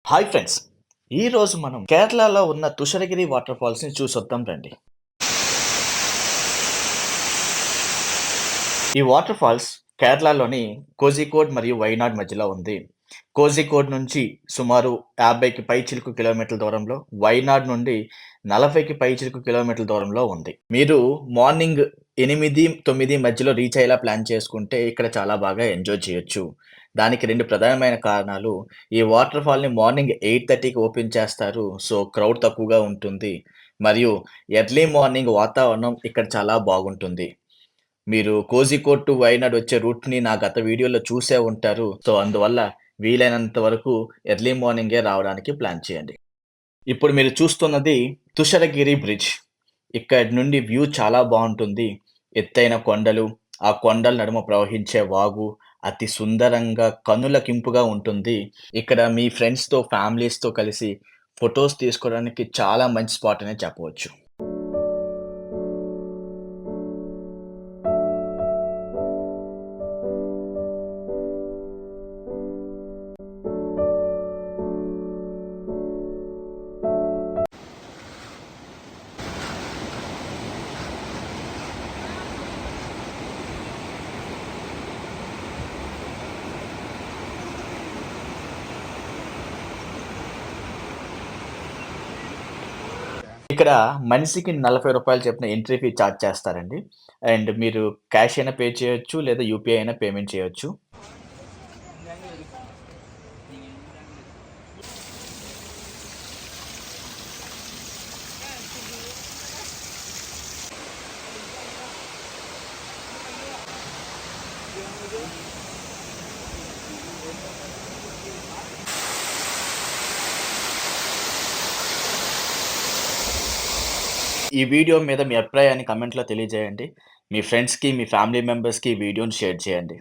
Hi friends! ఈరోజు మనం కేరళలో ఉన్న తుషారగిరి వాటర్ ఫాల్స్‌ని చూసొద్దాం రండి. ఈ వాటర్ ఫాల్స్ కేరళలోని కోజికోడ్ మరియు వైనాడ్ మధ్యలో ఉంది. కోజికోడ్ నుంచి సుమారు 50కి పైచిలుకు కిలోమీటర్ల దూరంలో, వైనాడ్ నుండి 40కి పైచిలుకు కిలోమీటర్ల దూరంలో ఉంది. మీరు మార్నింగ్ 8, 9 మధ్యలో రీచ్ అయ్యేలా ప్లాన్ చేసుకుంటే ఇక్కడ చాలా బాగా ఎంజాయ్ చేయొచ్చు. దానికి 2 ప్రధానమైన కారణాలు. ఈ వాటర్ ఫాల్‌ని మార్నింగ్ 8:30కి ఓపెన్ చేస్తారు. సో, క్రౌడ్ తక్కువగా ఉంటుంది. మరియు ఎర్లీ మార్నింగ్ వాతావరణం ఇక్కడ చాలా బాగుంటుంది. మీరు కోజికోడ్ టు వైనాడ్ వచ్చే రూట్‌ని నా గత వీడియోలో చూసే ఉంటారు. సో, అందువల్ల వీలైనంత వరకు ఎర్లీ మార్నింగే రావడానికి ప్లాన్ చేయండి. ఇప్పుడు మీరు చూస్తున్నది తుషారగిరి బ్రిడ్జ్. ఇక్కడి నుండి వ్యూ చాలా బావుంటుంది. ఎత్తైన కొండలు, ఆ కొండల నడుమ ప్రవహించే వాగు అతి సుందరంగా కనులకింపుగా ఉంటుంది. ఇక్కడ మీ ఫ్రెండ్స్‌తో, ఫ్యామిలీస్‌తో కలిసి ఫోటోస్ తీసుకోవడానికి చాలా మంచి స్పాట్ అనే చెప్పవచ్చు. ఇక్కడ మనిషికి రూ. 40 చొప్పున ఎంట్రీ ఫీ చార్జ్ చేస్తారండి. అండ్ మీరు క్యాష్ అయినా పే చేయొచ్చు. లేదా యూపీఐ అయినా పేమెంట్ చేయొచ్చు. ఈ వీడియో మీద మీ అభిప్రాయాన్ని కామెంట్‌లో తెలియజేయండి. మీ ఫ్రెండ్స్‌కి, మీ ఫ్యామిలీ మెంబర్స్‌కి ఈ వీడియోని షేర్ చేయండి.